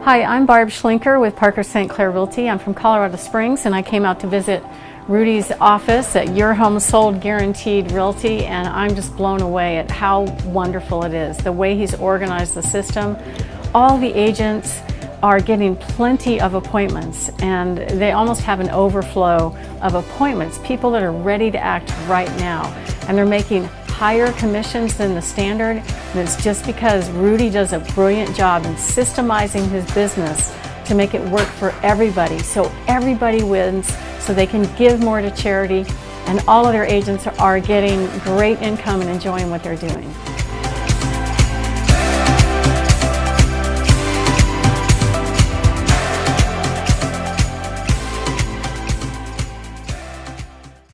Hi, I'm Barb Schlinker with Parker St. Clair Realty. I'm from Colorado Springs and I came out to visit Rudy's office at Your Home Sold Guaranteed Realty, and I'm just blown away at how wonderful it is. The way he's organized the system. All the agents are getting plenty of appointments and they almost have an overflow of appointments, people that are ready to act right now. And they're making higher commissions than the standard, and it's just because Rudy does a brilliant job in systemizing his business to make it work for everybody, so everybody wins, so they can give more to charity, and all of their agents are getting great income and enjoying what they're doing.